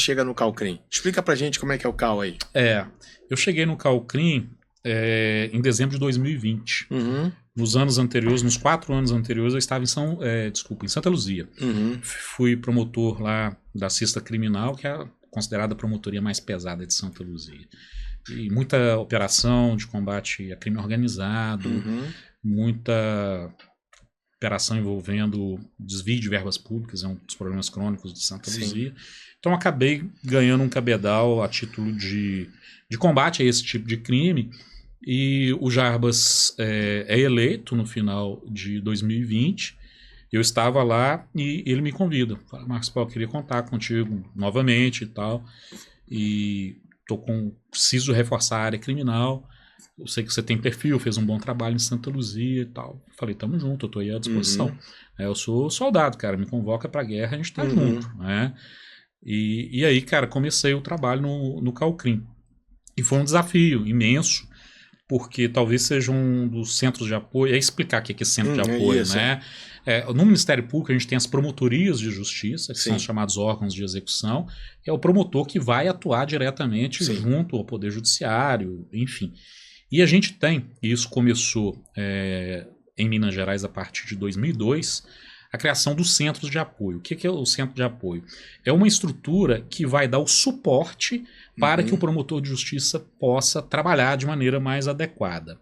chega no Calcrim? Explica pra gente como é que é o Cal aí. Eu cheguei no Calcrim em dezembro de 2020. Uhum. Nos anos anteriores, nos 4 anos anteriores, eu estava em Santa Luzia. Uhum. Fui promotor lá da Cista Criminal, que é considerada a promotoria mais pesada de Santa Luzia. E muita operação de combate a crime organizado, muita operação envolvendo desvio de verbas públicas, é um dos problemas crônicos de Santa Luzia. Então acabei ganhando um cabedal a título de combate a esse tipo de crime. E o Jarbas é eleito no final de 2020. Eu estava lá e ele me convida. Fala, Marcos Paulo, queria contar contigo novamente e tal. E preciso reforçar a área criminal. Eu sei que você tem perfil, fez um bom trabalho em Santa Luzia e tal. Falei, tamo junto, eu tô aí à disposição. Eu sou soldado, cara, me convoca pra guerra, a gente tá junto, né? E aí, cara, comecei o trabalho no Calcrim. E foi um desafio imenso, porque talvez seja um dos centros de apoio. É explicar o que é esse centro de apoio, né? No Ministério Público a gente tem as promotorias de justiça, que são os chamados órgãos de execução, que é o promotor que vai atuar diretamente junto ao Poder Judiciário, enfim. E a gente tem, e isso começou em Minas Gerais a partir de 2002, a criação dos centros de apoio. O que é o centro de apoio? É uma estrutura que vai dar o suporte para que o promotor de justiça possa trabalhar de maneira mais adequada.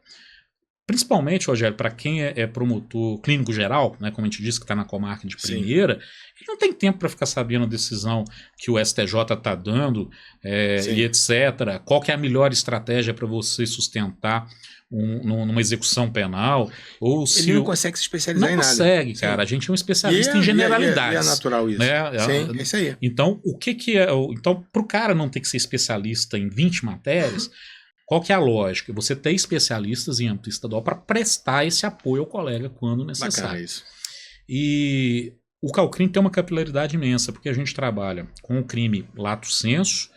Principalmente, Rogério, para quem é promotor clínico geral, né, como a gente disse que está na comarca de primeira, ele não tem tempo para ficar sabendo a decisão que o STJ está dando e etc. Qual que é a melhor estratégia para você sustentar numa exexeção penal. Ou se ele não consegue se especializar em nada. Não consegue, cara. A gente é um especialista em generalidades. E é natural isso. Né? É isso aí. Então, Então, para o cara não ter que ser especialista em 20 matérias, qual que é a lógica? Você ter especialistas em âmbito estadual para prestar esse apoio ao colega quando necessário. Bacana isso. E o Calcrim tem uma capilaridade imensa, porque a gente trabalha com o crime lato sensu,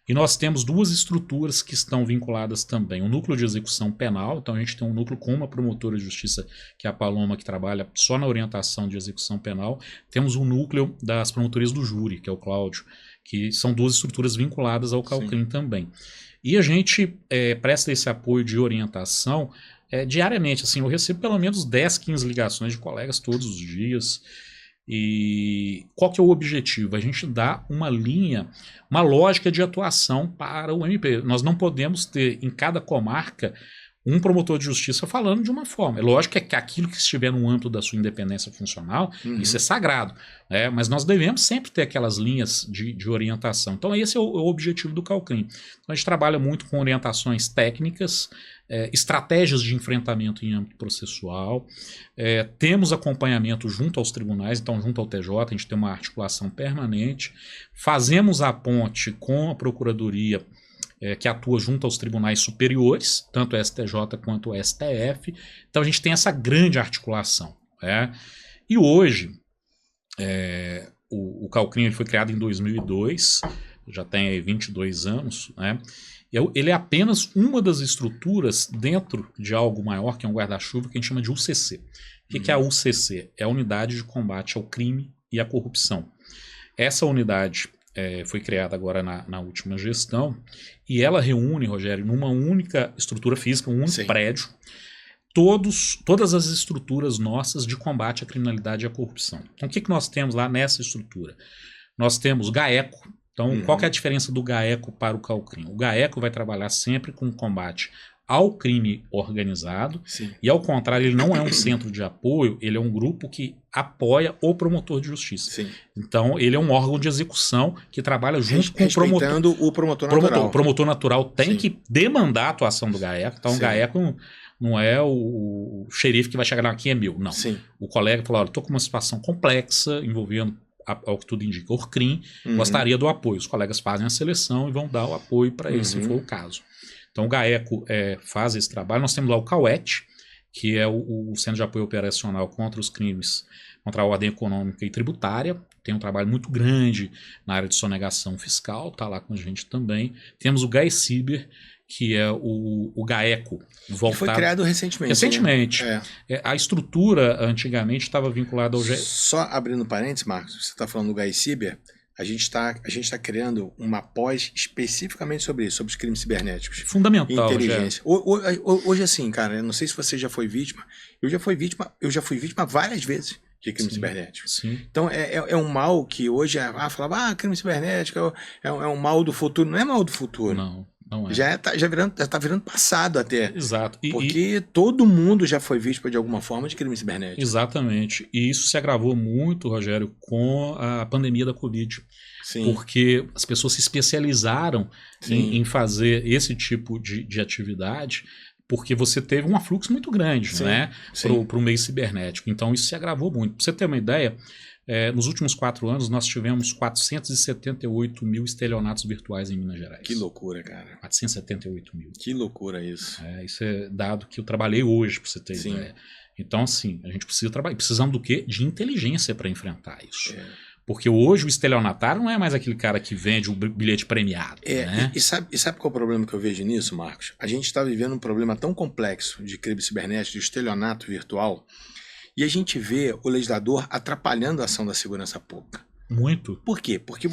e nós temos 2 estruturas que estão vinculadas também. O núcleo de execução penal, então a gente tem um núcleo com uma promotora de justiça, que é a Paloma, que trabalha só na orientação de execução penal. Temos um núcleo das promotorias do júri, que é o Cláudio, que são 2 estruturas vinculadas ao Calcrim também. E a gente presta esse apoio de orientação diariamente. Assim, eu recebo pelo menos 10, 15 ligações de colegas todos os dias. E qual que é o objetivo? A gente dá uma linha, uma lógica de atuação para o MP. Nós não podemos ter em cada comarca um promotor de justiça falando de uma forma. É lógico que aquilo que estiver no âmbito da sua independência funcional, isso é sagrado. Mas nós devemos sempre ter aquelas linhas de orientação. Então esse é o objetivo do Calcrim. Então, a gente trabalha muito com orientações técnicas, estratégias de enfrentamento em âmbito processual, temos acompanhamento junto aos tribunais, então junto ao TJ, a gente tem uma articulação permanente, fazemos a ponte com a Procuradoria, que atua junto aos tribunais superiores, tanto o STJ quanto o STF. Então a gente tem essa grande articulação. E hoje, o Calcrim foi criado em 2002, já tem 22 anos, ele é apenas uma das estruturas dentro de algo maior, que é um guarda-chuva, que a gente chama de UCC. O que é a UCC? É a Unidade de Combate ao Crime e à Corrupção. Essa unidade foi criada agora na última gestão, e ela reúne, Rogério, numa única estrutura física, um único prédio, todas as estruturas nossas de combate à criminalidade e à corrupção. Então, o que nós temos lá nessa estrutura? Nós temos GAECO. Então, qual que é a diferença do GAECO para o Calcrim? O GAECO vai trabalhar sempre com combate ao crime organizado, e ao contrário, ele não é um centro de apoio, ele é um grupo que apoia o promotor de justiça. Então, ele é um órgão de execução que trabalha junto com o promotor. Respeitando o promotor natural. O promotor natural tem que demandar a atuação do GAECO. Então, o GAECO não é o xerife que vai chegar aqui é meu, não. O colega fala, olha, estou com uma situação complexa, envolvendo, ao que tudo indica, o CRIM, gostaria do apoio. Os colegas fazem a seleção e vão dar o apoio para ele, se for o caso. Então o GAECO faz esse trabalho. Nós temos lá o CAUET, que é o Centro de Apoio Operacional contra os crimes, contra a ordem econômica e tributária. Tem um trabalho muito grande na área de sonegação fiscal, está lá com a gente também. Temos o GAECIBER, que é o GAECO voltado... Que foi criado recentemente. Recentemente. A estrutura, antigamente, estava vinculada ao... Só abrindo parênteses, Marcos, você está falando do GAECIBER, a gente tá criando uma pós especificamente sobre isso, sobre os crimes cibernéticos. Fundamental, inteligência. Hoje, assim, cara, eu não sei se você já foi vítima. Eu já fui vítima várias vezes de crime cibernético. Sim. Então, é um mal que hoje, falava, crime cibernético é um mal do futuro. Não é mal do futuro. Não é. Já tá virando passado até. Exato. Porque todo mundo já foi vítima de alguma forma de crime cibernético. Exatamente. E isso se agravou muito, Rogério, com a pandemia da Covid. Sim. Porque as pessoas se especializaram em fazer esse tipo de atividade, porque você teve um afluxo muito grande, né, para o meio cibernético. Então isso se agravou muito. Para você ter uma ideia, nos últimos 4 anos nós tivemos 478 mil estelionatos virtuais em Minas Gerais. Que loucura, cara. 478 mil. Que loucura isso. Isso é dado que eu trabalhei hoje, para você ter ideia. Então, assim, a gente precisa trabalhar. Precisamos do quê? De inteligência para enfrentar isso. Porque hoje o estelionatário não é mais aquele cara que vende o bilhete premiado. Né? E sabe qual é o problema que eu vejo nisso, Marcos? A gente está vivendo um problema tão complexo de crime cibernético, de estelionato virtual, e a gente vê o legislador atrapalhando a ação da segurança pública. Muito. Por quê? Porque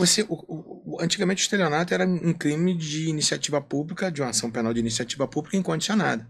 antigamente o estelionato era um crime de iniciativa pública, de uma ação penal de iniciativa pública incondicionada,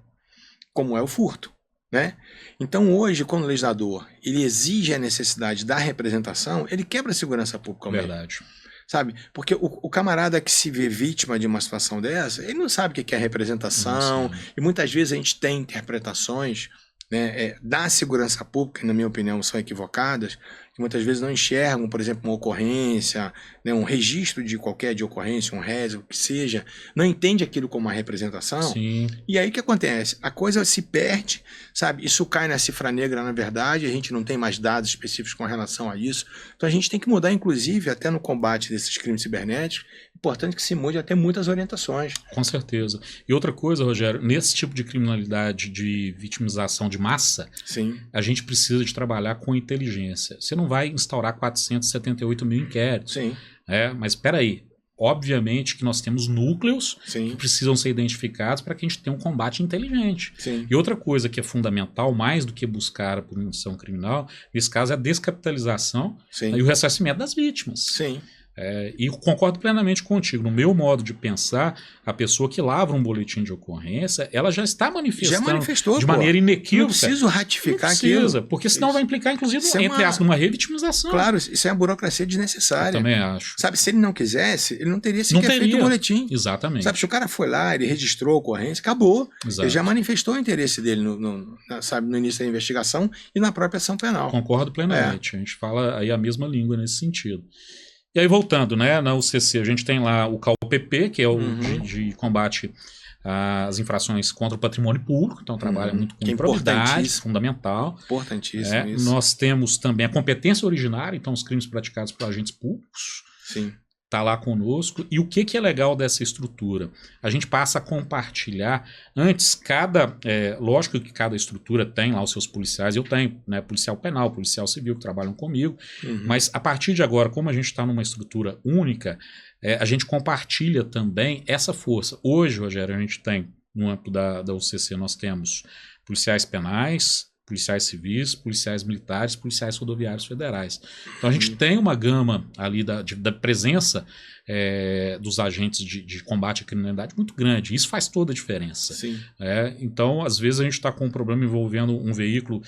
como é o furto. Né? Então hoje, quando o legislador ele exige a necessidade da representação, ele quebra a segurança pública. Verdade. Sabe? Porque o camarada que se vê vítima de uma situação dessa, ele não sabe o que é representação, e muitas vezes a gente tem interpretações, né, da segurança pública, que na minha opinião são equivocadas, que muitas vezes não enxergam, por exemplo, uma ocorrência, né, um registro de ocorrência, um RES, o que seja, não entende aquilo como uma representação. Sim. E aí o que acontece? A coisa se perde, sabe? Isso cai na cifra negra, na verdade, a gente não tem mais dados específicos com relação a isso. Então a gente tem que mudar, inclusive, até no combate desses crimes cibernéticos, importante que se mude até muitas orientações. Com certeza. E outra coisa, Rogério, nesse tipo de criminalidade de vitimização de massa, a gente precisa de trabalhar com inteligência. Você não vai instaurar 478 mil inquéritos. Mas espera aí. Obviamente que nós temos núcleos que precisam ser identificados para que a gente tenha um combate inteligente. E outra coisa que é fundamental, mais do que buscar a punição criminal, nesse caso é a descapitalização e o ressarcimento das vítimas. E concordo plenamente contigo. No meu modo de pensar, a pessoa que lavra um boletim de ocorrência, ela já está manifestando de maneira inequívoca. Não preciso ratificar aquilo. Porque senão vai implicar, inclusive, entre aspas, numa revitimização. Claro, isso é uma burocracia desnecessária. Eu também acho. Sabe, se ele não quisesse, ele não teria sequer feito o boletim. Exatamente. Sabe, se o cara foi lá, ele registrou a ocorrência, acabou. Ele já manifestou o interesse dele no início da investigação e na própria ação penal. Concordo plenamente. A gente fala aí a mesma língua nesse sentido. E aí, voltando, né, na UCC, a gente tem lá o CAUPP, que é o de combate às infrações contra o patrimônio público, então trabalha muito com improbidade, fundamental. Importantíssimo isso. Nós temos também a competência originária, então os crimes praticados por agentes públicos. Está lá conosco. E o que é legal dessa estrutura? A gente passa a compartilhar. Antes, lógico que cada estrutura tem lá os seus policiais. Eu tenho, né, policial penal, policial civil que trabalham comigo. Mas a partir de agora, como a gente está numa estrutura única, a gente compartilha também essa força. Hoje, Rogério, a gente tem, no âmbito da UCC, nós temos policiais penais, policiais civis, policiais militares, policiais rodoviários federais. Então a gente tem uma gama ali da presença dos agentes de combate à criminalidade muito grande. Isso faz toda a diferença. Então, às vezes, a gente está com um problema envolvendo um veículo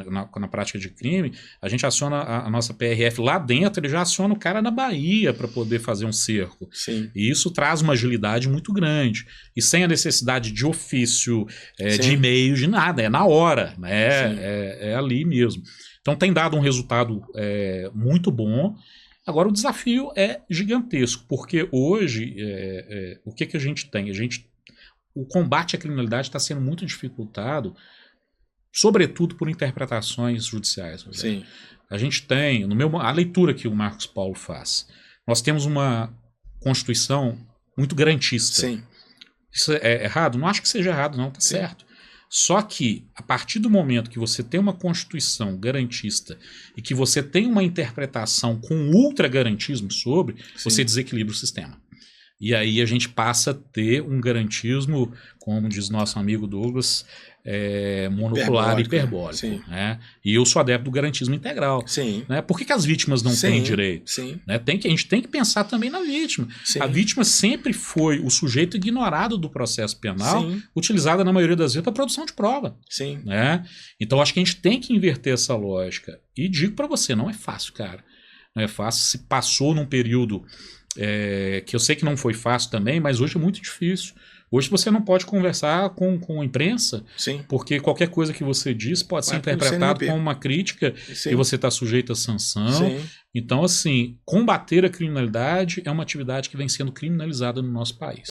na prática de crime, a gente aciona a nossa PRF lá dentro, ele já aciona o cara na Bahia para poder fazer um cerco. E isso traz uma agilidade muito grande. E sem a necessidade de ofício, de e-mail, de nada, é na hora, né? É ali mesmo. Então tem dado um resultado muito bom. Agora o desafio é gigantesco, porque hoje o que a gente tem? O combate à criminalidade está sendo muito dificultado, sobretudo por interpretações judiciais. A gente tem, a leitura que o Marcos Paulo faz, nós temos uma Constituição muito garantista. Isso é errado? Não acho que seja errado, não, tá certo. Só que, a partir do momento que você tem uma Constituição garantista e que você tem uma interpretação com ultra-garantismo sobre, você desequilibra o sistema. E aí a gente passa a ter um garantismo, como diz nosso amigo Douglas, monocular e hiperbólico. Né? E eu sou adepto do garantismo integral. Sim. Né? Por que as vítimas não têm direito? Sim. Né? A gente tem que pensar também na vítima. Sim. A vítima sempre foi o sujeito ignorado do processo penal, utilizada na maioria das vezes para produção de prova. Sim. Né? Então acho que a gente tem que inverter essa lógica. E digo para você, não é fácil, cara. Não é fácil. Se passou num período que eu sei que não foi fácil também, mas hoje é muito difícil. Hoje você não pode conversar com a imprensa, porque qualquer coisa que você diz pode ser interpretado como uma crítica e você está sujeito a sanção. Então, assim, combater a criminalidade é uma atividade que vem sendo criminalizada no nosso país.